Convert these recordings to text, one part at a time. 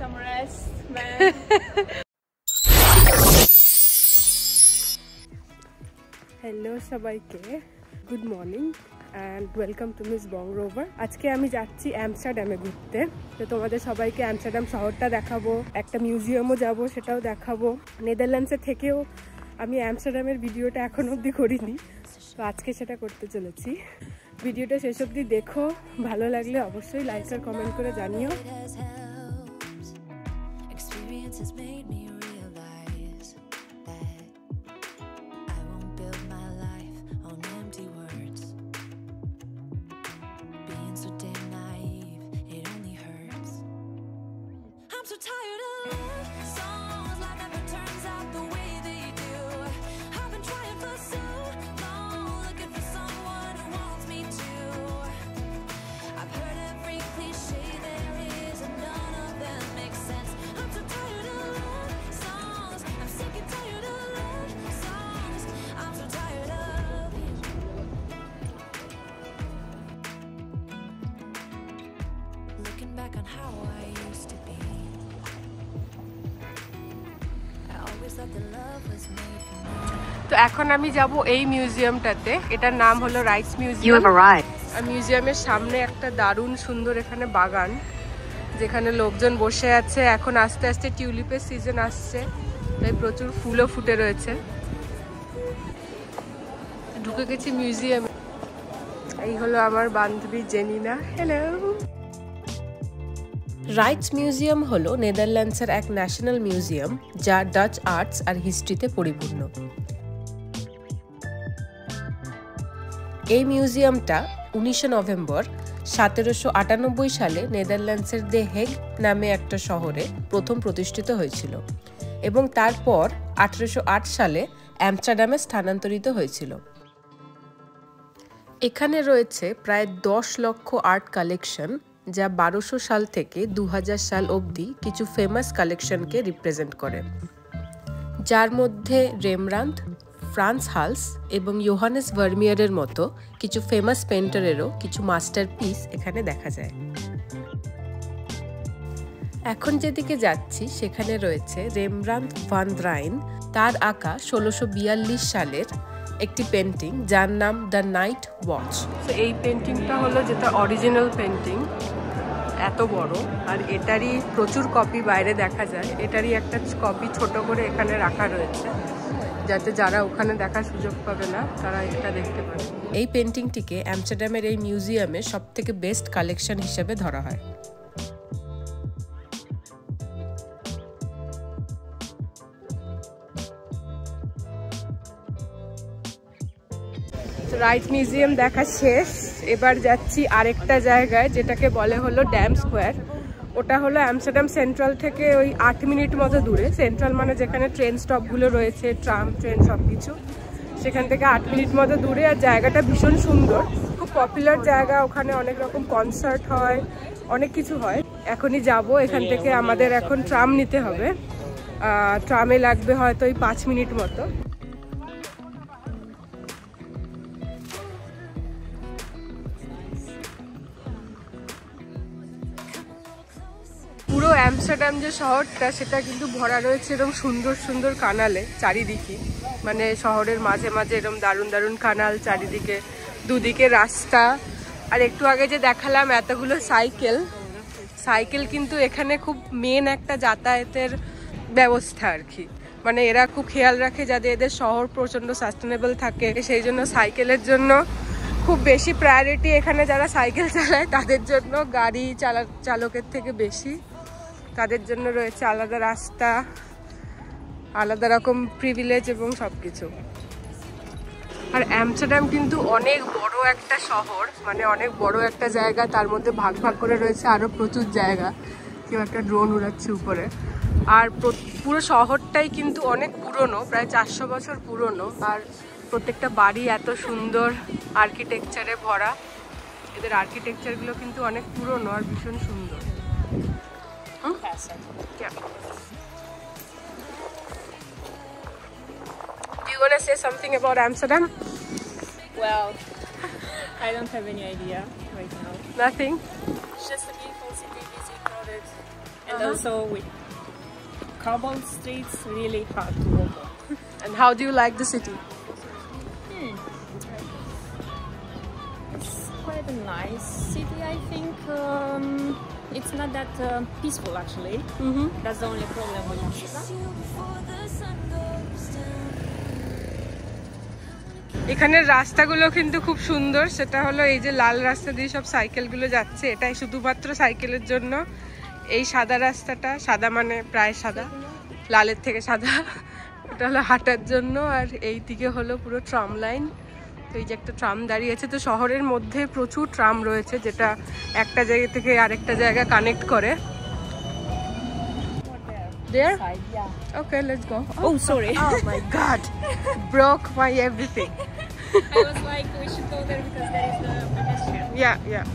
some rest, man. Hello সবাইকে, good morning and welcome to miss Bong rover. আজকে আমি যাচ্ছি অ্যামস্টারডামে ঘুরতে। তো তোমাদের সবাইকে অ্যামস্টারডাম শহরটা দেখাবো, একটা মিউজিয়ামও যাব, সেটাও দেখাবো। নেদারল্যান্ডসে থেকেও আমি অ্যামস্টারডামের ভিডিওটা এখন অবধি করিনি, তো আজকে সেটা করতে চলেছি। ভিডিওটা শেষ অবধি দেখো, ভালো লাগলে অবশ্যই লাইক আর কমেন্ট করে জানিও। তো এখন আমি যাব এই মিউজিয়ামটাতে। এটার নাম হলো রাইটস মিউজিয়াম। মিউজিয়ামের সামনে একটা দারুণ সুন্দর এখানে বাগান, যেখানে লোকজন বসে আছে। এখন আস্তে আস্তে টিউলিপের সিজন আসছে, তাই প্রচুর ফুলও ফুটে রয়েছে। ঢুকে গেছি মিউজিয়ামে। এই হলো আমার বান্ধবী জেনিনা। হ্যালো। রাইটস মিউজিয়াম হলো নেদারল্যান্ডসের এক ন্যাশনাল মিউজিয়াম, যা ডাচ আর্টস আর হিস্ট্রিতে পরিপূর্ণ। এই মিউজিয়ামটা 19 নভেম্বর 1798 সালে নেদারল্যান্ডসের দ্য হেগ নামে একটা শহরে প্রথম প্রতিষ্ঠিত হয়েছিল এবং তারপর 1808 সালে অ্যামস্টারডামে স্থানান্তরিত হয়েছিল। এখানে রয়েছে প্রায় 10 লক্ষ আর্ট কালেকশন, যা 1200 সাল থেকে 2000 সাল অবধি কিছু ফেমাস কালেকশনকে রিপ্রেজেন্ট করে, যার মধ্যে রেমব্রান্ডট, ফ্রান্স হালস এবং ইয়োহানেস ভার্মিয়ারের মতো কিছু ফেমাস পেন্টারেরও কিছু মাস্টারপিস এখানে দেখা যায়। এখন যেদিকে যাচ্ছি সেখানে রয়েছে রেমব্রান্ডট ভান রাইন, তার আঁকা 1642 সালের একটি পেন্টিং, যার নাম দ্য নাইট ওয়াচ। তো এই পেন্টিংটা হলো যেটা অরিজিনাল পেন্টিং, এত বড়, আর এটারই প্রচুর কপি বাইরে দেখা যায়। এটারই একটা কপি ছোট করে এখানে রাখা রয়েছে, যাতে যারা ওখানে দেখার সুযোগ পাবে না তারা এটা দেখতে পাবে। এই পেন্টিংটিকে অ্যামস্টারডামের এই মিউজিয়ামে সবথেকে বেস্ট কালেকশন হিসেবে ধরা হয়। রাইট মিউজিয়াম দেখা শেষ, এবার যাচ্ছি আরেকটা জায়গায়, যেটাকে বলে হলো ড্যাম স্কোয়ার। ওটা হলো অ্যামস্টারডাম সেন্ট্রাল থেকে ওই 8 মিনিট মতো দূরে। সেন্ট্রাল মানে যেখানে ট্রেন স্টপগুলো রয়েছে, ট্রাম, ট্রেন সব কিছু, সেখান থেকে 8 মিনিট মতো দূরে। আর জায়গাটা ভীষণ সুন্দর, খুব পপুলার জায়গা। ওখানে অনেক রকম কনসার্ট হয়, অনেক কিছু হয়। এখনই যাব এখান থেকে। আমাদের এখন ট্রাম নিতে হবে, ট্রামে লাগবে হয়তো ওই 5 মিনিট মতো। পুরো অ্যামস্টারডাম যে শহরটা, সেটা কিন্তু ভরা রয়েছে এরকম সুন্দর সুন্দর কানালে চারিদিকে। মানে শহরের মাঝে মাঝে এরকম দারুণ দারুণ কানাল, চারিদিকে দুদিকে রাস্তা। আর একটু আগে যে দেখালাম এতগুলো সাইকেল কিন্তু এখানে খুব মেন একটা যাতায়াতের ব্যবস্থা আর কি। মানে এরা খুব খেয়াল রাখে যাতে এদের শহর প্রচণ্ড সাস্টেনেবল থাকে, সেই জন্য সাইকেলের জন্য খুব বেশি প্রায়োরিটি এখানে। যারা সাইকেল চালায় তাদের জন্য, গাড়ি চালকের থেকে বেশি, তাদের জন্য রয়েছে আলাদা রাস্তা, আলাদা রকম প্রিভিলেজ এবং সব কিছু। আর অ্যামস্টারডাম কিন্তু অনেক বড় একটা শহর, মানে অনেক বড় একটা জায়গা, তার মধ্যে ভাগ ভাগ করে রয়েছে আরও প্রচুর জায়গা। কেউ একটা ড্রোন উড়াচ্ছে উপরে। আর পুরো শহরটাই কিন্তু অনেক পুরনো, প্রায় 400 বছর পুরনো। আর প্রত্যেকটা বাড়ি এত সুন্দর আর্কিটেকচারে ভরা। এদের আর্কিটেকচারগুলো কিন্তু অনেক পুরনো আর ভীষণ সুন্দর। Do you want to say something about Amsterdam? Well, I don't have any idea right now. Nothing? just a beautiful city, busy, crowded, and also with cobbled streets, really hard to walk on. And how do you like the city? It's quite a nice city, I think. It's not that peaceful, actually. That's the only problem with Amsterdam. এখানের রাস্তাগুলো কিন্তু খুব সুন্দর, সেটা হলো এই যে লাল রাস্তা দিয়ে সব সাইকেলগুলো যাচ্ছে, এটাই শুধুমাত্র সাইকেলের জন্য। এই সাদা রাস্তাটা, সাদা মানে প্রায় সাদা, লালের থেকে সাদা, ওটা হলো হাঁটার জন্য। আর এই দিকে হলো পুরো ট্রাম লাইন। তো এই যে একটা ট্রাম দাঁড়িয়ে আছে। তো শহরের মধ্যে প্রচুর ট্রাম রয়েছে, যেটা একটা জায়গা থেকে আরেকটা জায়গা কানেক্ট করে। There? Yeah. Okay, let's go. Oh, sorry. Oh my God, broke my everything. I was like, we should go there because there is the pedestrian. Yeah.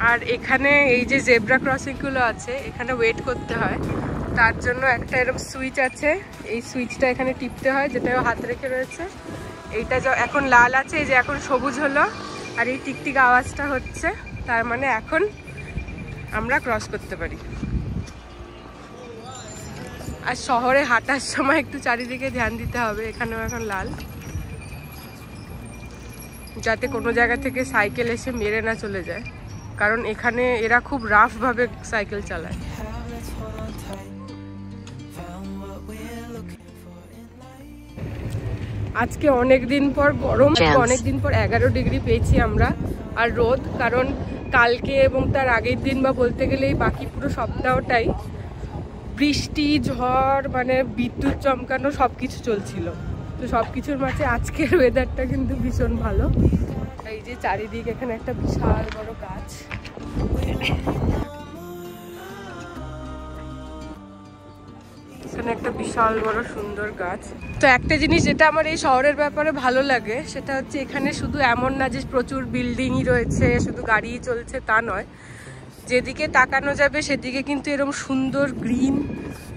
আর এখানে এই যে জেব্রা ক্রসিং গুলো আছে, এখানে ওয়েট করতে হয়। তার জন্য একটা এরকম সুইচ আছে, এই সুইচটা এখানে টিপতে হয়, যেটা হাতে রেখে রয়েছে। এইটা এখন লাল আছে, এই যে এখন সবুজ হলো, আর এই টিকটিক আওয়াজটা হচ্ছে, তার মানে এখন আমরা ক্রস করতে পারি। আর শহরে হাঁটার সময় একটু চারিদিকে ধ্যান দিতে হবে। এখানেও এখন লাল, যাতে কোনো জায়গা থেকে সাইকেল এসে মেরে না চলে যায়, কারণ এখানে এরা খুব রাফ ভাবে সাইকেল চালায়। আজকে অনেক দিন পর গরম, অনেক দিন পর 11 ডিগ্রি পেয়েছি আমরা। আর রোদ, কারণ কালকে এবং তার আগের দিন বা বলতে গেলে এই বাকি পুরো সপ্তাহটাই বৃষ্টি, ঝড়, মানে বিদ্যুৎ চমকানো সবকিছু চলছিল। তো সবকিছুর মাঝে আজকের ওয়েদারটা কিন্তু ভীষণ ভালো। এই যে চারিদিকে এখানে একটা বিশাল বড় গাছ, এখানে একটা বিশাল বড় সুন্দর গাছ। তো একটা জিনিস যেটা আমার এই শহরের ব্যাপারে ভালো লাগে, সেটা হচ্ছে এখানে শুধু এমন না যে প্রচুর বিল্ডিংই রয়েছে, শুধু গাড়িই চলছে, তা নয়। যেদিকে তাকানো যাবে সেদিকে কিন্তু এরকম সুন্দর গ্রিন,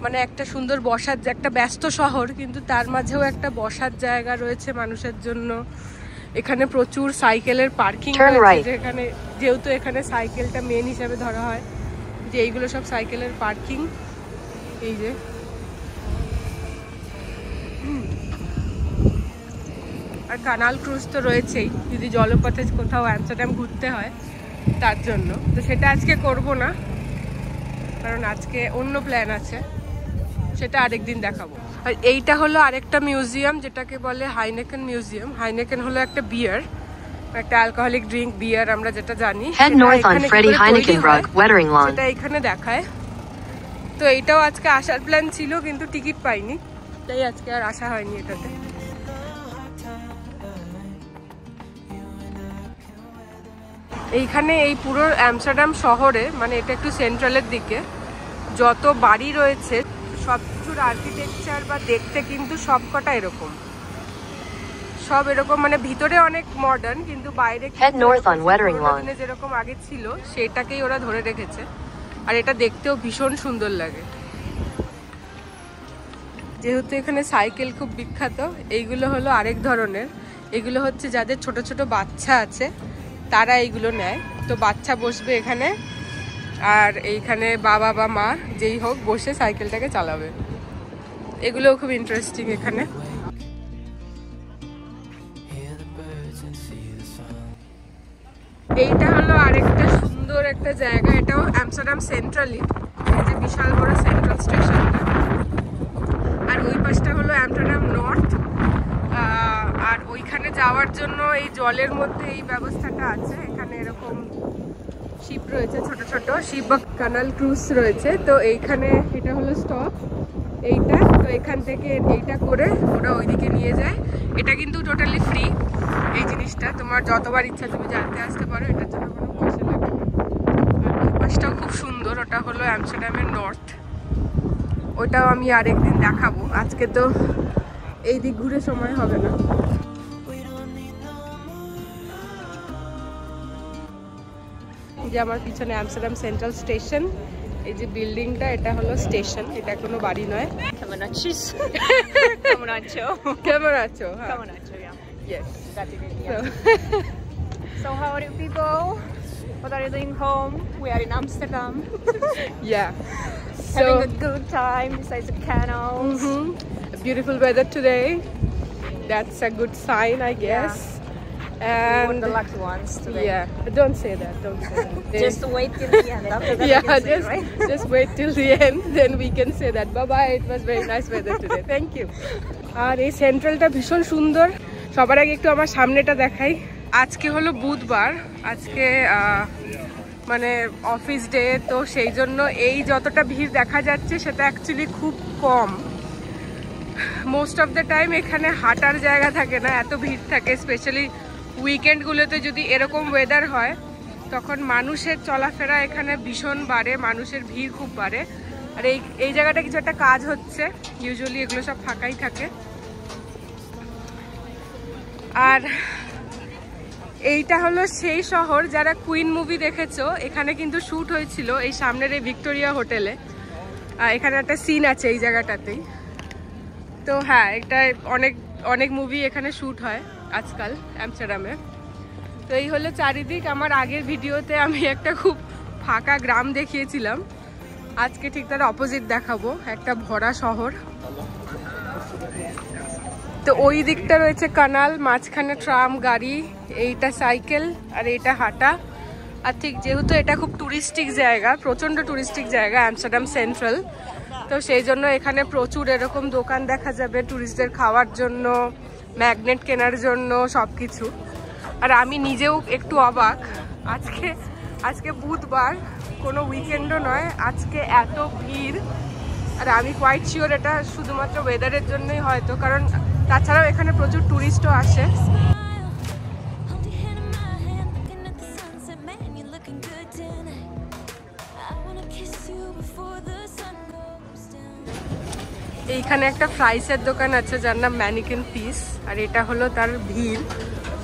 মানে একটা সুন্দর বসার, একটা ব্যস্ত শহর কিন্তু তার মাঝেও একটা বসার জায়গা রয়েছে মানুষের জন্য। এখানে প্রচুর সাইকেলের পার্কিং রয়েছে, যেখানে যেহেতু এখানে সাইকেলটা মেন হিসাবে ধরা হয়, যে এইগুলো সব সাইকেলের পার্কিং। এই যে আর কানাল ক্রুজ তো রয়েছেই, যদি জলপথে কোথাও আমস্টারডাম ঘুরতে হয় তার জন্য। তো সেটা আজকে করব না, কারণ আজকে অন্য প্ল্যান আছে, সেটা আরেকদিন দেখাবো। আর এইটা হলো আরেকটা মিউজিয়াম, যেটাকে বলে হাইনেকেন মিউজিয়াম। হাইনেকেন হলো একটা বিয়ার, একটা অ্যালকোহলিক ড্রিঙ্ক, বিয়ার আমরা যেটা জানি, সেটা এখানে দেখায়। তো এইটাও আজকে আসার প্ল্যান ছিল, কিন্তু টিকিট পাইনি, তাই আজকে আর আসা হয়নি এটাতে। এইখানে এই পুরো আমস্টারডাম শহরে, মানে এটা একটু সেন্ট্রালের দিকে, যত বাড়ি রয়েছে সব কিছুর আর্কিটেকচার বা দেখতে কিন্তু সবকটা এরকম, সব এরকম, মানে ভিতরে অনেক মডার্ন, কিন্তু বাইরে যেরকম আগে ছিল সেটাকেই ওরা ধরে রেখেছে। আর এটা দেখতেও ভীষণ সুন্দর লাগে। যেহেতু এখানে সাইকেল খুব বিখ্যাত, এইগুলো হলো আরেক ধরনের। এগুলো হচ্ছে যাদের ছোট ছোট বাচ্চা আছে তারা এইগুলো নেয়। তো বাচ্চা বসবে এখানে, আর এইখানে বাবা বা মা যেই হোক বসে সাইকেলটাকে চালাবে। এগুলোও খুব ইন্টারেস্টিং এখানে। এইটা হলো আরেকটা সুন্দর একটা জায়গা, এটাও আমস্টারডাম সেন্ট্রালি, এই যে বিশাল বড় সেন্ট্রাল স্টেশনটা। আর ওই পাশটা হলো আমস্টারডাম নর্থ। আর ওইখানে যাওয়ার জন্য এই জলের মধ্যে এই ব্যবস্থাটা আছে, এখানে এরকম শিপ রয়েছে, ছোট ছোট শিপ বা কানাল ক্রুজ রয়েছে। তো এইখানে এটা হলো স্টপ এইটা, তো এখান থেকে এইটা করে ওরা ওইদিকে নিয়ে যায়। এটা কিন্তু টোটালি ফ্রি, এই জিনিসটা তোমার যতবার ইচ্ছা তুমি জানতে আসতে পারো, এটার জন্য কোনো পয়সা লাগে না। আর ওই পাশটাও খুব সুন্দর, ওটা হলো আমস্টারডামের নর্থ, ওটাও আমি আরেকদিন দেখাবো। আজকে তো এই দিক ঘুরে সময় হবে না। যে আমার পিছনে আমস্টারডাম সেন্ট্রাল স্টেশন, এই যে বিল্ডিংটা, এটা হলো স্টেশন, এটা কোনো বাড়ি নয়। কেমন আছিস? কেমন আছো? কেমন আছো? কেমন আছো? Yes. So how are you people? What are you doing home? We are in Amsterdam. Yeah. Having a good time besides the canals. Beautiful weather today. That's a good sign, I guess. And we were the lucky ones today. Yeah, don't say that. Don't say that. Just wait till the end. After that, yeah, we can say it, right? just wait till the end. Then we can say that. Bye bye. It was very nice weather today. Thank you. আর এই সেন্ট্রালটা ভীষণ সুন্দর। সবার আগে একটু আমার সামনেটা দেখাই। আজকে হলো বুধবার। আজকে মানে অফিস ডে, তো সেই জন্য এই যতটা ভিড় দেখা যাচ্ছে সেটা অ্যাকচুয়ালি খুব কম। মোস্ট অফ দ্য টাইম এখানে হাঁটার জায়গা থাকে না, এত ভিড় থাকে। স্পেশালি উইকেন্ডগুলোতে যদি এরকম ওয়েদার হয় তখন মানুষের চলাফেরা এখানে ভীষণ বাড়ে, মানুষের ভিড় খুব বাড়ে। আর এই জায়গাটা কিছু একটা কাজ হচ্ছে, ইউজুয়ালি এগুলো সব ফাঁকাই থাকে। আর এইটা হলো সেই শহর যারা কুইন মুভি দেখেছো, এখানে কিন্তু শ্যুট হয়েছিল এই সামনের এই ভিক্টোরিয়া হোটেলে। এখানে একটা সিন আছে এই জায়গাটাতেই। তো হ্যাঁ, এটা অনেক মুভি এখানে শ্যুট হয় আজকাল আমস্টারডামে। তো এই হলো চারিদিক। আমার আগের ভিডিওতে আমি একটা খুব ফাঁকা গ্রাম দেখিয়েছিলাম, আজকে ঠিক তার অপোজিট দেখাবো, একটা ভরা শহর। তো ওই দিকটা রয়েছে কানাল, মাঝখানে ট্রাম গাড়ি, এইটা সাইকেল আর এইটা হাঁটা। আর ঠিক যেহেতু এটা খুব টুরিস্টিক জায়গা, প্রচণ্ড টুরিস্টিক জায়গা আমস্টারডাম সেন্ট্রাল, তো সেই জন্য এখানে প্রচুর এরকম দোকান দেখা যাবে টুরিস্টদের খাওয়ার জন্য, ম্যাগনেট কেনার জন্য, সব কিছু। আর আমি নিজেও একটু অবাক, আজকে বুধবার, কোনো উইকেন্ডও নয়, আজকে এত ভিড়। আর আমি কোয়াইট শিওর এটা শুধুমাত্র ওয়েদারের জন্যই হয়তো, কারণ তাছাড়াও এখানে প্রচুর টুরিস্টও আসে। এইখানে একটা ফ্রাইসের দোকান আছে যার নাম ম্যানিকেন পিস, আর এটা হলো তার ভিড়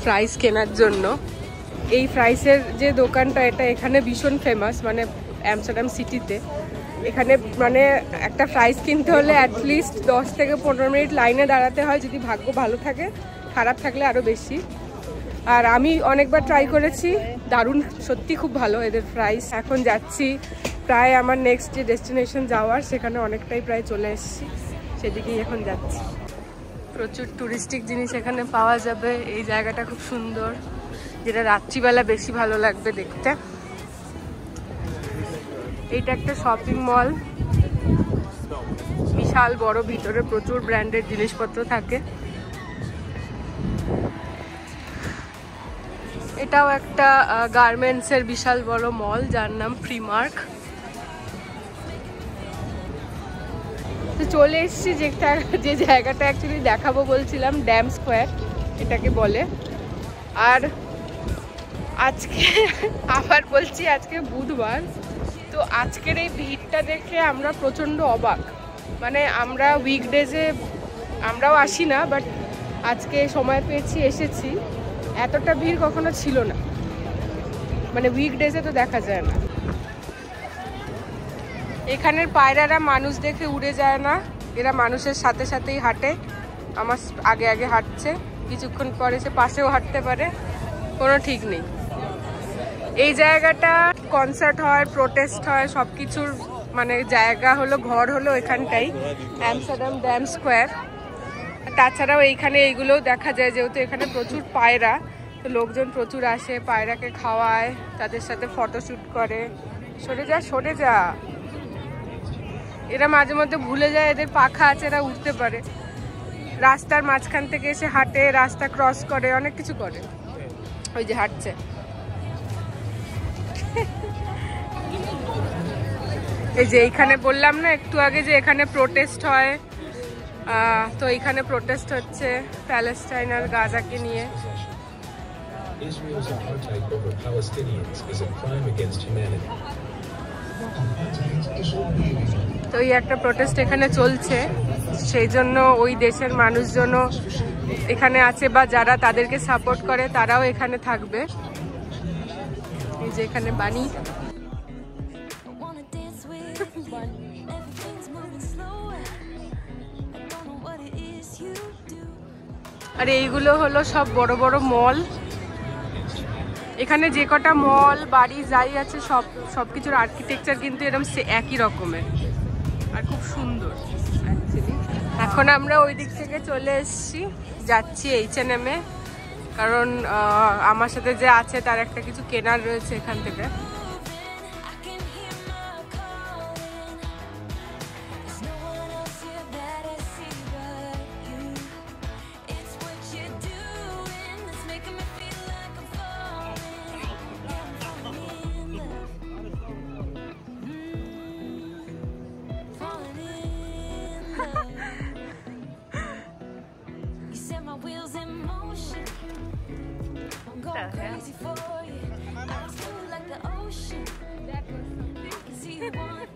ফ্রাইস কেনার জন্য। এই ফ্রাইসের যে দোকানটা, এটা এখানে ভীষণ ফেমাস, মানে আমস্টারডাম সিটিতে। এখানে মানে একটা ফ্রাইস কিনতে হলে অ্যাটলিস্ট 10 থেকে 15 মিনিট লাইনে দাঁড়াতে হয়, যদি ভাগ্য ভালো থাকে, খারাপ থাকলে আরও বেশি। আর আমি অনেকবার ট্রাই করেছি, দারুণ, সত্যি খুব ভালো এদের ফ্রাইস। এখন যাচ্ছি প্রায় আমার নেক্সট যে ডেস্টিনেশন যাওয়ার, সেখানে অনেকটাই প্রায় চলে এসেছি, সেদিকেই এখন যাচ্ছি। প্রচুর টুরিস্টিক জিনিস এখানে পাওয়া যাবে। এই জায়গাটা খুব সুন্দর, যেটা রাত্রিবেলা বেশি ভালো লাগবে দেখতে। এইটা একটা শপিং মল, বিশাল বড়, ভিতরে প্রচুর ব্র্যান্ডেড জিনিসপত্র থাকে। এটাও একটা গার্মেন্টসের বিশাল বড় মল যার নাম প্রিমার্ক। তো চলে এসেছি যে জায়গাটা অ্যাকচুয়ালি দেখাবো বলছিলাম, ড্যাম স্কোয়ার এটাকে বলে। আর আজকে আবার বলছি, আজকে বুধবার, তো আজকের এই ভিড়টা দেখে আমরা প্রচণ্ড অবাক। মানে আমরা উইকডেজে আমরাও আসি না, বাট আজকে সময় পেয়েছি, এসেছি। এতটা ভিড় কখনো ছিল না, মানে উইকডেজে তো দেখা যায় না। এখানের পায়রারা মানুষ দেখে উড়ে যায় না, এরা মানুষের সাথে সাথেই হাঁটে। আমার আগে আগে হাঁটছে, কিছুক্ষণ পরে সে পাশেও হাঁটতে পারে, কোনো ঠিক নেই। এই জায়গাটা কনসার্ট হয়, প্রোটেস্ট হয়, সব কিছুর মানে জায়গা হলো, ঘর হলো এখানটাই, আমস্টারডাম ড্যাম স্কোয়ার। তাছাড়াও এইখানে এইগুলোও দেখা যায়, যেহেতু এখানে প্রচুর পায়রা, তো লোকজন প্রচুর আসে, পায়রাকে খাওয়ায়, তাদের সাথে ফটোশ্যুট করে। সরে যা, এরা মাঝে মধ্যে ভুলে যায় এদের পাখা আছে, এরা উঠতে পারে। রাস্তার মাঝখান থেকে এসে হাঁটে, রাস্তা ক্রস করে, অনেক কিছু করে। ওই যে হাঁটছে। এই যে এইখানে বললাম না একটু আগে যে এখানে প্রোটেস্ট হয়, তো এইখানে প্রোটেস্ট হচ্ছে প্যালেস্টাইন আর গাজাকে নিয়ে। Israel's apartheid over Palestinians is a crime against humanity. তো এই একটা প্রোটেস্ট এখানে চলছে, সেই জন্য ওই দেশের মানুষজনও এখানে আছে, বা যারা তাদেরকে সাপোর্ট করে তারাও এখানে থাকবে। এই যে এখানে বানি, আর এইগুলো হলো সব বড় বড় মল। এখানে যে কটা মল বাড়ি যাই আছে সবকিছুর আর্কিটেকচার কিন্তু এরকম একই রকমের আর খুব সুন্দর অ্যাকচুয়ালি। এখন আমরা ওই দিক থেকে চলে এসেছি, যাচ্ছি H&M এ, কারণ আমার সাথে যে আছে তার একটা কিছু কেনার রয়েছে এখান থেকে।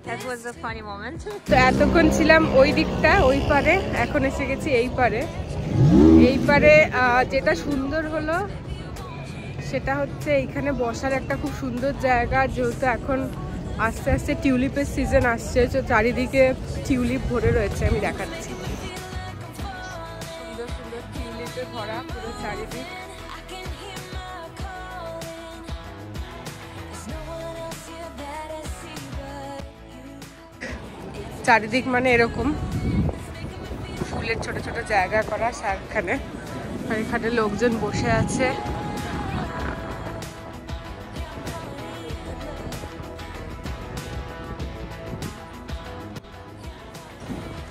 That was a funny moment. তো এতক্ষণ ছিলাম ওই দিকটা, ওই পারে, এখন এসে গেছি এই পারে। এই পারে যেটা সুন্দর হলো সেটা হচ্ছে এইখানে বসার একটা খুব সুন্দর জায়গা, যেহেতু এখন আস্তে আস্তে টিউলিপের সিজন আসছে, তো চারিদিকে টিউলিপ ভরে রয়েছে। আমি দেখাচ্ছি, সুন্দর সুন্দর টিউলিপে ভরা পুরো চারিদিক। চারিদিক মানে এরকম ফুলের ছোট ছোট জায়গা করা সারখানে, আর এখানে লোকজন বসে আছে।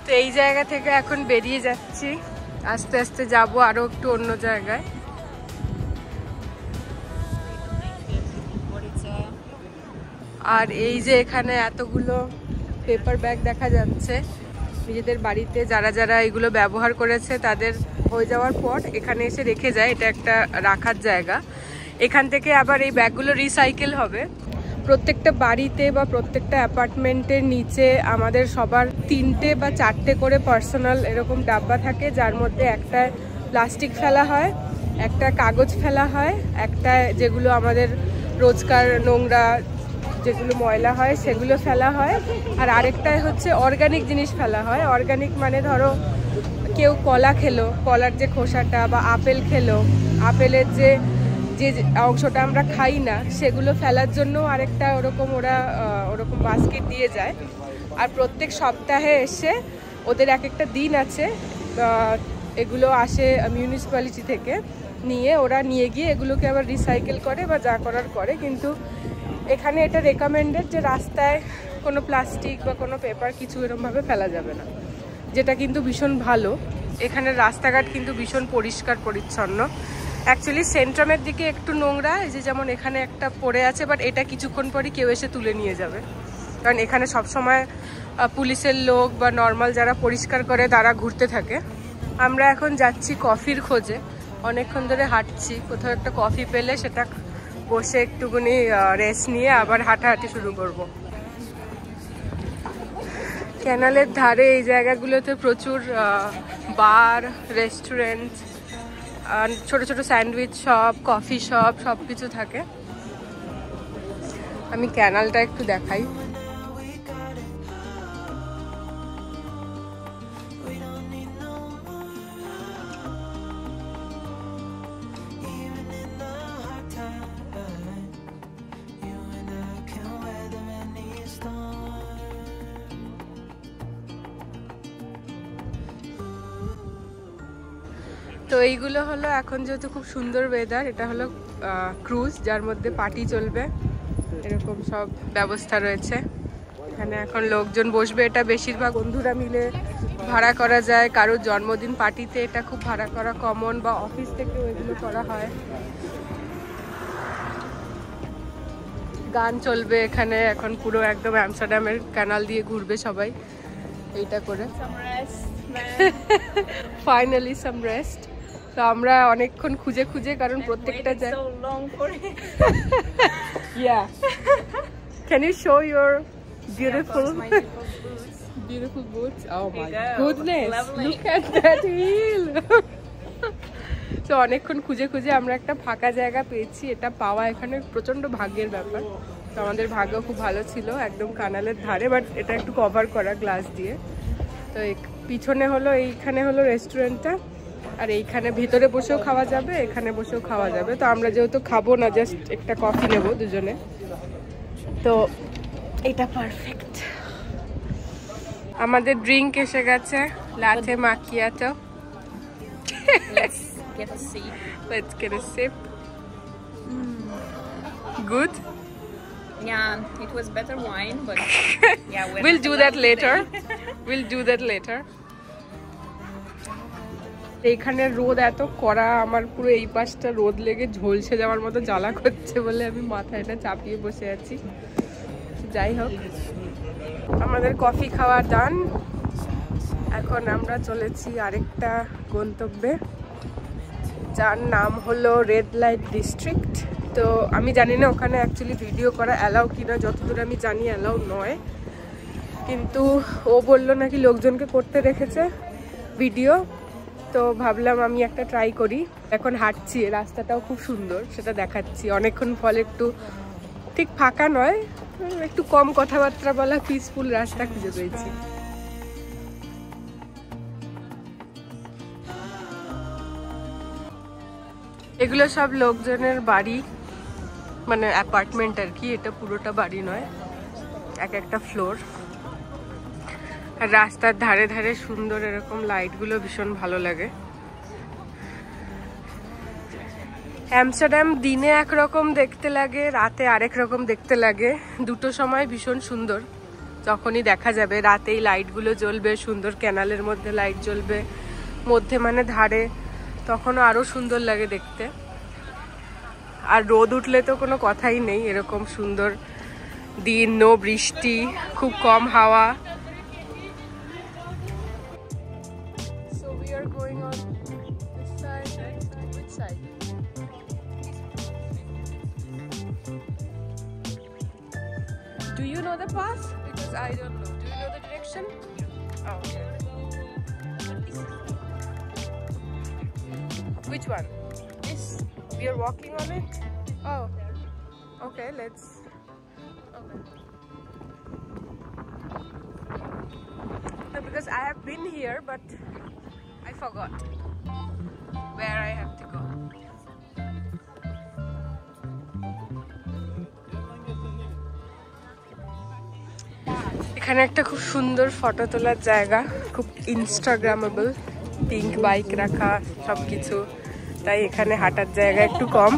তো এই জায়গা থেকে এখন বেরিয়ে যাচ্ছি, আস্তে আস্তে যাব আরো একটু অন্য জায়গায়। আর এই যে এখানে এতগুলো পেপার ব্যাগ দেখা যাচ্ছে, নিজেদের বাড়িতে যারা যারা এগুলো ব্যবহার করেছে তাদের হয়ে যাওয়ার পর এখানে এসে রেখে যায়, এটা একটা রাখার জায়গা। এখান থেকে আবার এই ব্যাগগুলো রিসাইকেল হবে। প্রত্যেকটা বাড়িতে বা প্রত্যেকটা অ্যাপার্টমেন্টের নিচে আমাদের সবার 3টে বা 4টে করে পার্সোনাল এরকম ডাব্বা থাকে, যার মধ্যে একটা প্লাস্টিক ফেলা হয়, একটা কাগজ ফেলা হয়, একটা যেগুলো আমাদের রোজকার নোংরা যেগুলো ময়লা হয় সেগুলো ফেলা হয়, আর আরেকটায় হচ্ছে অর্গানিক জিনিস ফেলা হয়। অর্গানিক মানে ধরো কেউ কলা খেলো, কলার যে খোসাটা, বা আপেল খেলো, আপেলের যে যে অংশটা আমরা খাই না সেগুলো ফেলার জন্য আরেকটা ওরকম ওরকম বাস্কেট দিয়ে যায়। আর প্রত্যেক সপ্তাহে এসে ওদের এক একটা দিন আছে, এগুলো আসে মিউনিসিপ্যালিটি থেকে, ওরা নিয়ে গিয়ে এগুলোকে আবার রিসাইকেল করে বা যা করার করে। কিন্তু এখানে এটা রেকমেন্ডেড যে রাস্তায় কোনো প্লাস্টিক বা কোনো পেপার কিছু এরকমভাবে ফেলা যাবে না, যেটা কিন্তু ভীষণ ভালো। এখানে রাস্তাঘাট কিন্তু ভীষণ পরিষ্কার পরিচ্ছন্ন। অ্যাকচুয়ালি সেন্ট্রামের দিকে একটু নোংরা, এই যে যেমন এখানে একটা পড়ে আছে, বাট এটা কিছুক্ষণ পরই কেউ এসে তুলে নিয়ে যাবে, কারণ এখানে সবসময় পুলিশের লোক বা নর্মাল যারা পরিষ্কার করে তারা ঘুরতে থাকে। আমরা এখন যাচ্ছি কফির খোঁজে, অনেকক্ষণ ধরে হাঁটছি, কোথাও একটা কফি পেলে সেটা বসে একটুখানি রেস্ট নিয়ে আবার হাঁটাহাঁটি শুরু করব। ক্যানালের ধারে এই জায়গাগুলোতে প্রচুর বার, রেস্টুরেন্ট, ছোট ছোট স্যান্ডউইচ শপ, কফি শপ, সব কিছু থাকে। আমি ক্যানালটা একটু দেখাই। তো এইগুলো হলো এখন যেহেতু খুব সুন্দর ওয়েদার, এটা হলো ক্রুজ, যার মধ্যে পার্টি চলবে, এরকম সব ব্যবস্থা রয়েছে। এখানে এখন লোকজন বসবে, এটা বেশিরভাগ বন্ধুরা মিলে ভাড়া করা যায়। কারোর জন্মদিন পার্টিতে এটা খুব ভাড়া করা কমন, বা অফিস থেকেও এগুলো করা হয়। গান চলবে এখানে এখন, পুরো একদম আমস্টারডামের ক্যানাল দিয়ে ঘুরবে সবাই এইটা করে। Finally some rest. তো আমরা অনেকক্ষণ খুঁজে খুঁজে, কারণ প্রত্যেকটা yeah can you show your beautiful boots? Oh my goodness, look at that heel. তো অনেকক্ষণ খুঁজে খুঁজে আমরা একটা ফাঁকা জায়গা পেয়েছি, এটা পাওয়া এখানে প্রচন্ড ভাগ্যের ব্যাপার। তো আমাদের ভাগ্য খুব ভালো ছিল, একদম কানালের ধারে, বাট এটা একটু কভার করা গ্লাস দিয়ে। তো পিছনে হলো, এইখানে হলো রেস্টুরেন্টটা, আর এইখানে ভেতরে বসেও খাওয়া যাবে, এখানে বসেও খাওয়া যাবে। তো আমরা যেহেতু খাবো না, জাস্ট একটা কফি নেবো দুজনে, তো এটা পারফেক্ট। আমাদের ড্রিঙ্ক এসে গেছে, লাটে মাকিয়াটো। Let's get a sip. Let's get a sip. Good? Yeah, it was better wine, but yeah, We'll do that later. We'll do that later. এইখানে রোদ এত কড়া, আমার পুরো এই পাশটা রোদ লেগে ঝলসে যাওয়ার মতো জ্বালা করছে বলে আমি মাথাটা চাপিয়ে বসে আছি। যাই হোক, আমাদের কফি খাওয়া ডান। এখন আমরা চলেছি আরেকটা গন্তব্যে, যার নাম হলো রেড লাইট ডিস্ট্রিক্ট। তো আমি জানি না ওখানে অ্যাকচুয়ালি ভিডিও করা অ্যালাউ কিনা, যতদূর আমি জানি অ্যালাউ নয়, কিন্তু ও বললো নাকি লোকজনকে করতে রেখেছে ভিডিও, তো ভাবলাম আমি একটা ট্রাই করি। এখন হাঁটছি, রাস্তাটাও খুব সুন্দর, সেটা দেখাচ্ছি অনেকক্ষণ, ফলে একটু ঠিক ফাঁকা নয়, একটু কম কথাবার্তা বলা পিসফুল রাস্তা খুঁজে পেয়েছি। এগুলো সব লোকজনের বাড়ি, মানে অ্যাপার্টমেন্ট আর কি, এটা পুরোটা বাড়ি নয়, এক একটা ফ্লোর। আর রাস্তার ধারে ধারে সুন্দর এরকম লাইটগুলো ভীষণ ভালো লাগে। অ্যামস্টারডাম দিনে একরকম দেখতে লাগে, রাতে আরেক রকম দেখতে লাগে। দুটো সময় ভীষণ সুন্দর, যখনই দেখা যাবে রাতেই লাইটগুলো জ্বলবে, সুন্দর ক্যানালের মধ্যে লাইট জ্বলবে, মধ্যে মানে ধারে, তখনও আরো সুন্দর লাগে দেখতে। আর রোদ উঠলে তো কোনো কথাই নেই, এরকম সুন্দর দিন, নো বৃষ্টি, খুব কম হাওয়া। So we are going on this side, right side, which side? Do you know the path? Because I don't know. Do you know the direction? Oh, okay. Which one? This? We are walking on it? Oh. Okay, let's... Okay. No, because I have been here, but I forgot where I have to go. এখানে একটা খুব সুন্দর photo তোলার জায়গা, খুব ইনস্টাগ্রামেবল, pink bike রাখা সবকিছু, তাই এখানে হাঁটার জায়গা একটু কম।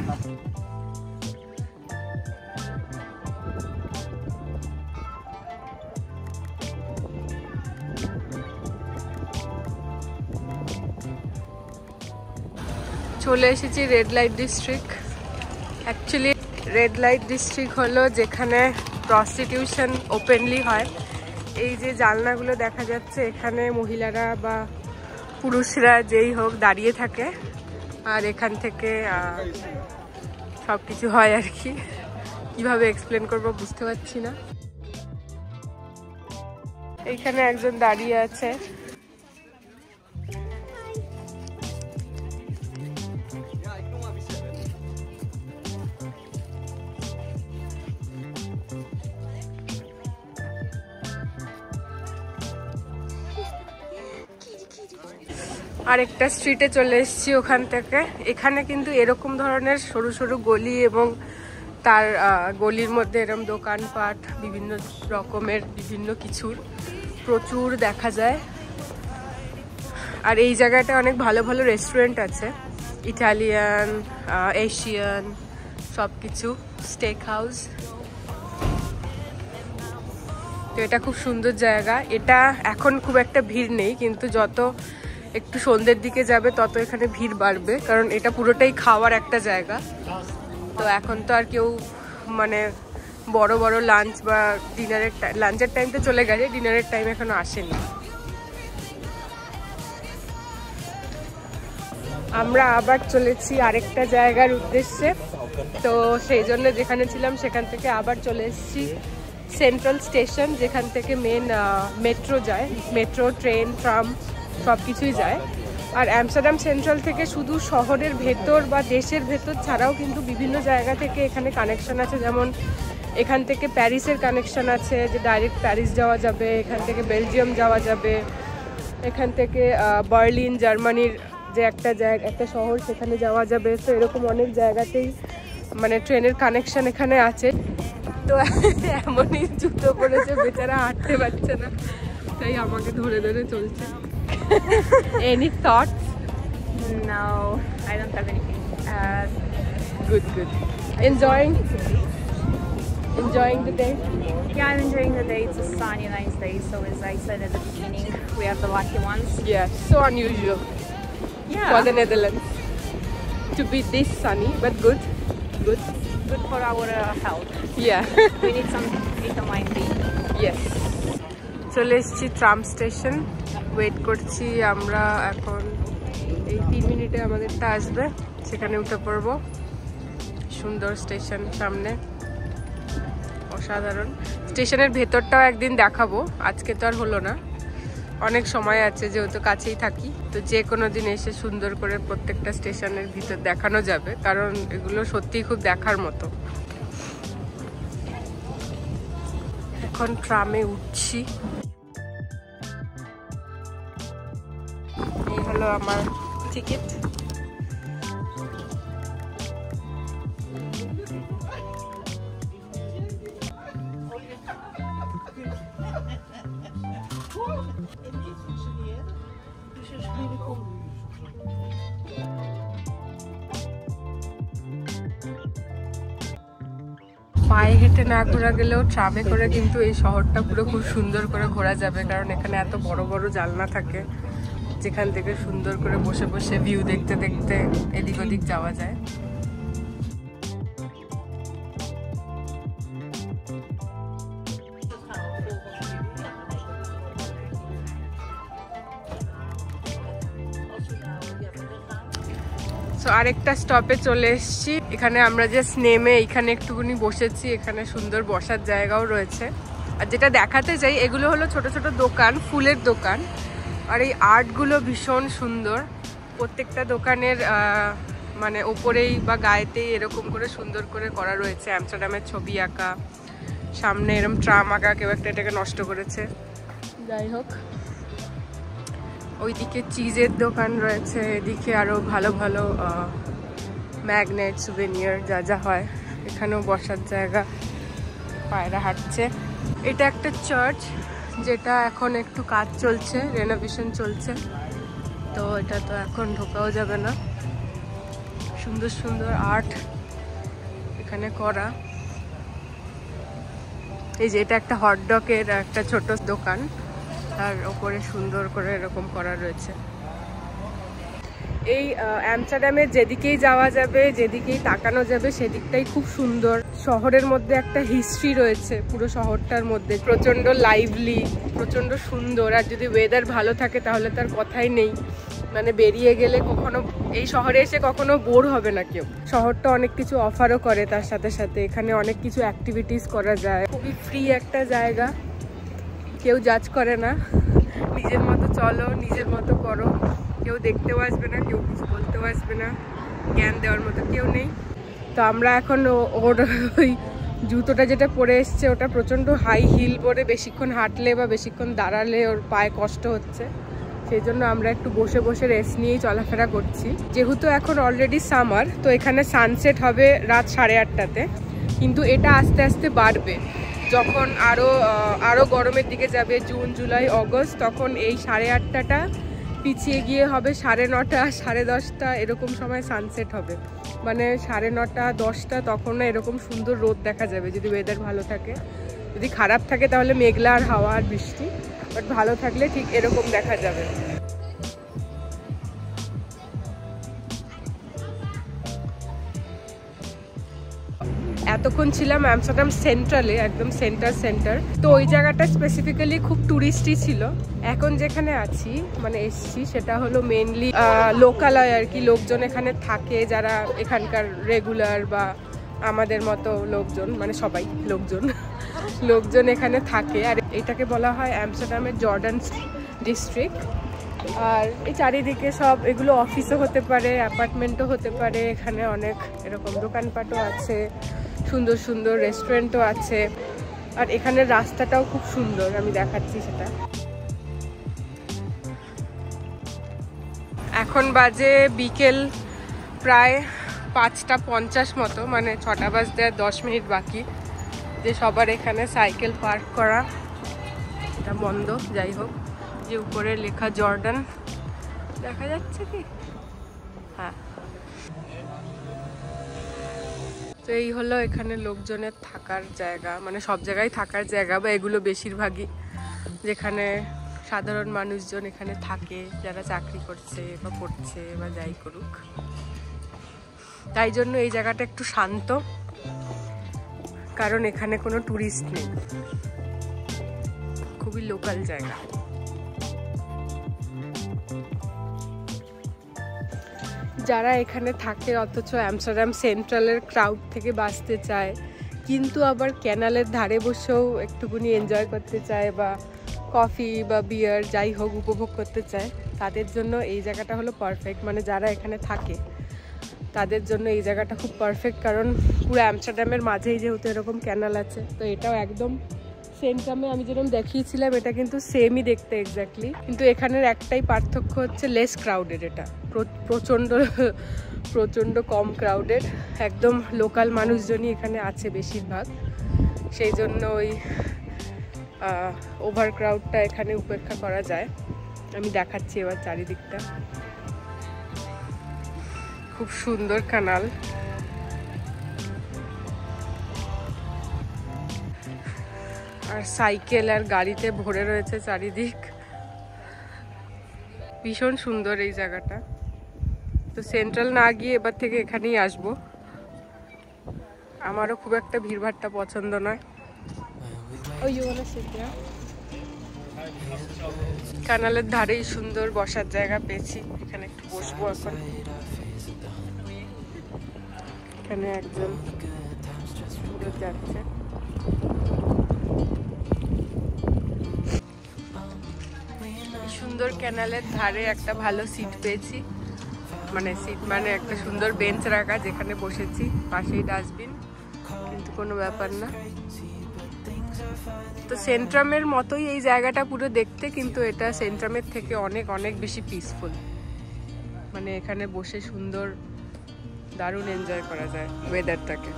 চলে এসেছি red light district. Actually red light district হলো যেখানে প্রস্টিটিউশন ওপেনলি হয়। এই যে জানলাগুলো দেখা যাচ্ছে, এখানে মহিলারা বা পুরুষরা যেই হোক দাঁড়িয়ে থাকে, আর এখান থেকে সব কিছু হয় আর কি। কিভাবে এক্সপ্লেন করবো বুঝতে পারছি না। এইখানে একজন দাঁড়িয়ে আছে, আরেকটা স্ট্রিটে চলে এসেছি ওখান থেকে। এখানে কিন্তু এরকম ধরনের সরু সরু গলি এবং তার গলির মধ্যে এরকম দোকানপাট বিভিন্ন রকমের বিভিন্ন কিছুর প্রচুর দেখা যায়। আর এই জায়গাটা অনেক ভালো ভালো রেস্টুরেন্ট আছে, ইটালিয়ান, এশিয়ান সব কিছু, স্টেক হাউস। তো এটা খুব সুন্দর জায়গা। এটা এখন খুব একটা ভিড় নেই, কিন্তু যত একটু সন্ধ্যের দিকে যাবে তত এখানে ভিড় বাড়বে, কারণ এটা পুরোটাই খাওয়ার একটা জায়গা। তো এখন তো আর কেউ মানে বড় বড় লাঞ্চ বা ডিনারের লাঞ্চের টাইম তো চলে গেছে, ডিনারের টাইম এখনো আসেনি। আমরা আবার চলেছি আরেকটা জায়গার উদ্দেশ্যে। তো সেই জন্য যেখানে ছিলাম সেখান থেকে আবার চলে এসেছি সেন্ট্রাল স্টেশন, যেখান থেকে মেন মেট্রো যায়, মেট্রো, ট্রেন, ট্রাম সব কিছুই যায়। আর অ্যামস্টারডাম সেন্ট্রাল থেকে শুধু শহরের ভেতর বা দেশের ভেতর ছাড়াও কিন্তু বিভিন্ন জায়গা থেকে এখানে কানেকশন আছে। যেমন এখান থেকে প্যারিসের কানেকশন আছে, যে ডাইরেক্ট প্যারিস যাওয়া যাবে, এখান থেকে বেলজিয়াম যাওয়া যাবে, এখান থেকে বার্লিন জার্মানির যে একটা শহর সেখানে যাওয়া যাবে। তো এরকম অনেক জায়গাতেই মানে ট্রেনের কানেকশন এখানে আছে। তো এমনই জুতো পরেছে, বেচারা হাঁটতে পারছে না, তাই আমাকে ধরে ধরে চলছে। Any thoughts? No, I don't have anything. Good. Enjoying the day? Yeah, I'm enjoying the day. It's a sunny, nice day. So as I said at the beginning, we are the lucky ones. Yeah, so unusual for the Netherlands to be this sunny, but good for our health. Yeah. We need some vitamin D. Yes. চলে এসেছি tram station, wait করছি আমরা। এখন এই 3 মিনিটে আমাদেরটা আসবে, সেখানে উঠে পড়বো। সুন্দর স্টেশন সামনে, অসাধারণ। স্টেশনের ভেতরটাও একদিন দেখাবো, আজকে তো আর হলো না, অনেক সময় আছে যেহেতু কাছেই থাকি। তো যে কোনো দিন এসে সুন্দর করে প্রত্যেকটা স্টেশনের ভিতর দেখানো যাবে, কারণ এগুলো সত্যিই খুব দেখার মতো। এখন ট্রামে উঠছি। এই হলো আমার টিকিট। পায়ে হেঁটে না ঘোরা গেলেও ট্রামে করে কিন্তু এই শহরটা পুরো খুব সুন্দর করে ঘোরা যাবে, কারণ এখানে এত বড় বড় জানলা থাকে যেখান থেকে সুন্দর করে বসে বসে ভিউ দেখতে দেখতে এদিক ওদিক যাওয়া যায়। সো আরেকটা স্টপে চলে এসেছি। এখানে আমরা জাস্ট নেমে এখানে একটুখানি বসেছি, এখানে সুন্দর বসার জায়গাও রয়েছে। আর যেটা দেখাতে চাই, এগুলো হলো ছোট ছোট দোকান, ফুলের দোকান। আর এই আর্টগুলো ভীষণ সুন্দর, প্রত্যেকটা দোকানের মানে ওপরেই বা গায়েতেই এরকম করে সুন্দর করে করা রয়েছে আমস্টারডামের ছবি আঁকা। সামনে এরকম ট্রাম আঁকা, কেউ একটা এটাকে নষ্ট করেছে। যাই হোক, ওইদিকে চিজের দোকান রয়েছে, এদিকে আরও ভালো ভালো ম্যাগনেট, সুভেনিয়ার যা যা হয়। এখানেও বসার জায়গা, পায়রা হাঁটছে। এটা একটা চার্চ, যেটা এখন একটু কাজ চলছে, রেনোভেশন চলছে, তো এটা তো এখন ঢোকাও যাবে না। সুন্দর সুন্দর আর্ট এখানে করা। এই যে এটা একটা হটডগের একটা ছোট দোকান, তার ওপরে সুন্দর করে এরকম করা রয়েছে। এই আমস্টারডামে যেদিকেই যাওয়া যাবে, যেদিকেই তাকানো যাবে, সেদিকটাই খুব সুন্দর। শহরের মধ্যে একটা হিস্ট্রি রয়েছে পুরো শহরটার মধ্যে, প্রচণ্ড লাইভলি, প্রচণ্ড সুন্দর। আর যদি ওয়েদার ভালো থাকে তাহলে তার কথাই নেই, মানে বেরিয়ে গেলে কখনো এই শহরে এসে কখনো বোর হবে না কেউ। শহরটা অনেক কিছু অফারও করে, তার সাথে সাথে এখানে অনেক কিছু অ্যাক্টিভিটিস করা যায়। খুবই ফ্রি একটা জায়গা, কেউ জাজ করে না, নিজের মতো চলো, নিজের মতো করো, কেউ দেখতেও আসবে না, কেউ কিছু বলতেও আসবে না, জ্ঞান দেওয়ার মতো কেউ নেই। তো আমরা এখন ওর ওই জুতোটা যেটা পরে এসছে, ওটা প্রচণ্ড হাই হিল পরে বেশিক্ষণ হাঁটলে বা বেশিক্ষণ দাঁড়ালে ওর পায়ে কষ্ট হচ্ছে, সেই জন্য আমরা একটু বসে বসে রেস্ট নিয়েই চলাফেরা করছি। যেহেতু এখন অলরেডি সামার, তো এখানে সানসেট হবে রাত 8:30টাতে, কিন্তু এটা আস্তে আস্তে বাড়বে। যখন আরও গরমের দিকে যাবে, জুন, জুলাই, অগস্ট, তখন এই 8:30টা পিছিয়ে গিয়ে হবে 9:30, 10:30 এরকম সময় সানসেট হবে। মানে 9:30, 10টা, তখন না এরকম সুন্দর রোদ দেখা যাবে যদি ওয়েদার ভালো থাকে। যদি খারাপ থাকে তাহলে মেঘলা আর হাওয়া আর বৃষ্টি, বাট ভালো থাকলে ঠিক এরকম দেখা যাবে। এতক্ষণ ছিলাম আমস্টারডাম সেন্ট্রালে, একদম সেন্টার। তো ওই জায়গাটা স্পেসিফিক্যালি খুব টুরিস্টই ছিল। এখন যেখানে আছি মানে এসছি, সেটা হলো মেনলি লোকালয় আর কি। লোকজন এখানে থাকে যারা এখানকার রেগুলার বা আমাদের মতো লোকজন, মানে সবাই লোকজন এখানে থাকে। আর এটাকে বলা হয় আমস্টারডামের জর্ডান ডিস্ট্রিক্ট। আর এই চারিদিকে সব এগুলো অফিসও হতে পারে, অ্যাপার্টমেন্টও হতে পারে। এখানে অনেক এরকম দোকানপাটও আছে, সুন্দর সুন্দর রেস্টুরেন্টও আছে। আর এখানের রাস্তাটাও খুব সুন্দর, আমি দেখাচ্ছি সেটা। এখন বাজে বিকেল প্রায় 5:50 মতো, মানে 6টা বাজতে আর 10 মিনিট বাকি। যে সবার এখানে সাইকেল পার্ক করা, এটা বন্ধ। যাই হোক, যে উপরে লেখা জর্ডান দেখা যাচ্ছে কি? হ্যাঁ। তো এই হলো এখানে লোকজনের থাকার জায়গা, মানে সব জায়গায় থাকার জায়গা, বা এগুলো বেশিরভাগই যেখানে সাধারণ মানুষজন এখানে থাকে, যারা চাকরি করছে বা পড়ছে বা যাই করুক। তাই জন্য এই জায়গাটা একটু শান্ত, কারণ এখানে কোনো টুরিস্ট নেই, খুবই লোকাল জায়গা। যারা এখানে থাকে অথচ আমস্টারডাম সেন্ট্রালের ক্রাউড থেকে বাঁচতে চায়, কিন্তু আবার ক্যানালের ধারে বসেও একটুকুনি এনজয় করতে চায় বা কফি বা বিয়ার যাই হোক উপভোগ করতে চায়, তাদের জন্য এই জায়গাটা হলো পারফেক্ট। মানে যারা এখানে থাকে তাদের জন্য এই জায়গাটা খুব পারফেক্ট, কারণ পুরো আমস্টারডামের মাঝেই যেহেতু এরকম ক্যানাল আছে। তো এটাও একদম সেন্ট্রামে আমি যেরকম দেখিয়েছিলাম এটা কিন্তু সেমই দেখতে এক্স্যাক্টলি, কিন্তু এখানের একটাই পার্থক্য হচ্ছে লেস ক্রাউডেড। এটা প্রচণ্ড কম ক্রাউডেড, একদম লোকাল মানুষজনই এখানে আছে বেশিরভাগ, সেই জন্য ওই ওভার ক্রাউডটা এখানে উপেক্ষা করা যায়। আমি দেখাচ্ছি এবার চারিদিকটা, খুব সুন্দর কানাল। আর সাইকেল আর গাড়িতে ভরে রয়েছে চারিদিক, ভীষণ সুন্দর এই জায়গাটা। তো সেন্ট্রাল না গিয়ে এবার থেকে এখানেই আসবো। আমারও খুব একটা ভিড়ভাড়টা পছন্দ নয়। কানালের ধারেই সুন্দর বসার জায়গা পেয়েছি, এখানে একটু বসবো এখন। এখানে একজন যাচ্ছে। সুন্দর ক্যানালের ধারে একটা ভালো সিট পেয়েছি, মানে সিট মানে একটা সুন্দর বেঞ্চ রাখা, যেখানে বসেছি। পাশেই ডাস্টবিন, কিন্তু কোনো ব্যাপার না। তো সেন্ট্রামের মতোই এই জায়গাটা পুরো দেখতে, কিন্তু এটা সেন্ট্রামের থেকে অনেক অনেক বেশি পিসফুল। মানে এখানে বসে সুন্দর দারুণ এনজয় করা যায় ওয়েদারটাকে।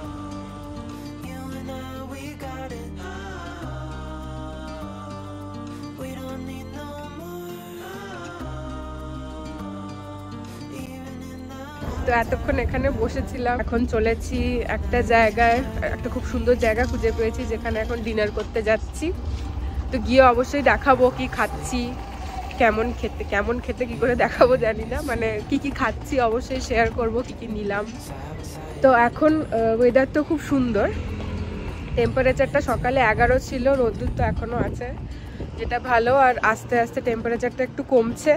তো এতক্ষণ এখানে বসেছিলাম, এখন চলেছি একটা জায়গায়, একটা খুব সুন্দর জায়গা খুঁজে পেয়েছি যেখানে এখন ডিনার করতে যাচ্ছি। তো গিয়ে অবশ্যই দেখাবো কি খাচ্ছি, কেমন খেতে কি করে দেখাবো জানি না, মানে কি খাচ্ছি অবশ্যই শেয়ার করব, কি নিলাম। তো এখন ওয়েদার তো খুব সুন্দর, টেম্পারেচারটা সকালে 11 ছিল, রোদ্দুর তো এখনও আছে, যেটা ভালো। আর আস্তে আস্তে টেম্পারেচারটা একটু কমছে,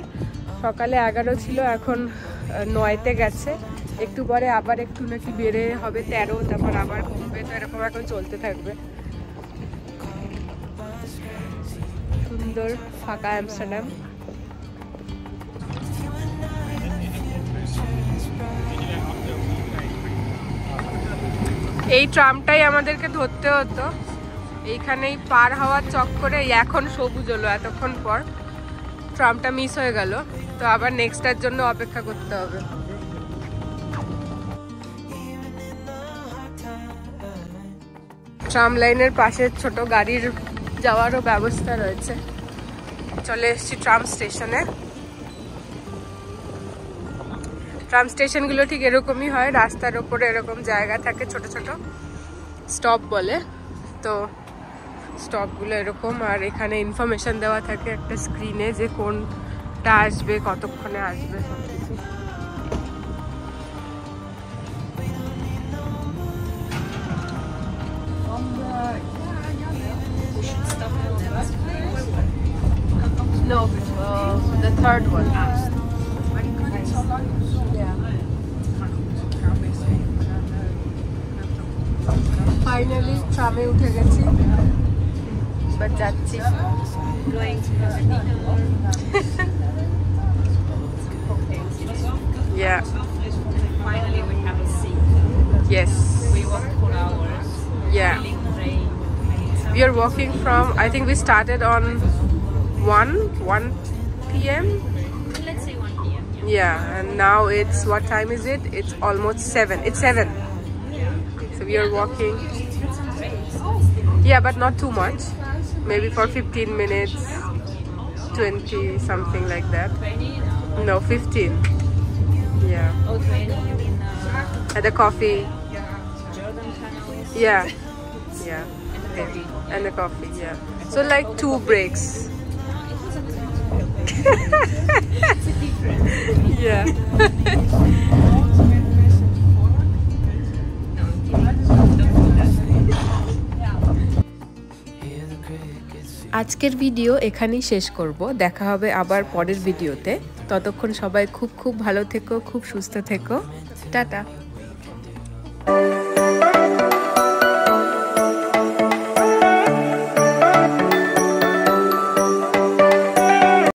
সকালে 11 ছিল, এখন 9তে গেছে, একটু পরে আবার একটু নাকি বেড়ে হবে 13, তারপর আবার কমবে। তো এরকম এখন চলতে থাকবে। সুন্দর ফাঁকা আমস্টারডাম। এই ট্রামটাই আমাদেরকে ধরতে হতো, এইখানেই পার হওয়ার চক্করে এখন সবুজ হলো, এতক্ষণ পর ট্রামটা মিস হয়ে গেল। তো আবার নেক্সটটার জন্য অপেক্ষা করতে হবে। ট্রাম লাইনের পাশে ছোট গাড়ির যাওয়ারও ব্যবস্থা রয়েছে। চলে এসেছি ট্রাম স্টেশনে। ট্রাম স্টেশনগুলো ঠিক এরকমই হয়, রাস্তার ওপরে এরকম জায়গা থাকে, ছোট ছোট স্টপ বলে। তো স্টপগুলো এরকম, আর এখানে ইনফরমেশন দেওয়া থাকে একটা স্ক্রিনে যে কোনটা আসবে, কতক্ষণে আসবে, সব কিছু। No, the third one. Finally ট্রামে উঠে গেছি, এবার যাচ্ছি। Yeah. Finally, we have a seat. Yes. We walked 4 hours. Yeah. We are walking from, I think we started on 1 p.m. Let's say 1 p.m. Yeah. Yeah, and now it's, what time is it? It's almost 7. It's 7. So we are walking. Yeah, but not too much. Maybe for 15 minutes, 20, something like that. No, 15. Yeah. Oh, 20, you mean At the coffee. Jordan Canal? Yeah. Yeah. And the coffee, yeah. So like 2 breaks. Yeah. আজকের video এখানেই শেষ করব। দেখা হবে আবার পরের ভিডিওতে। ততক্ষণ সবাই খুব ভালো থেকো, খুব সুস্থ থেকো। টাটা।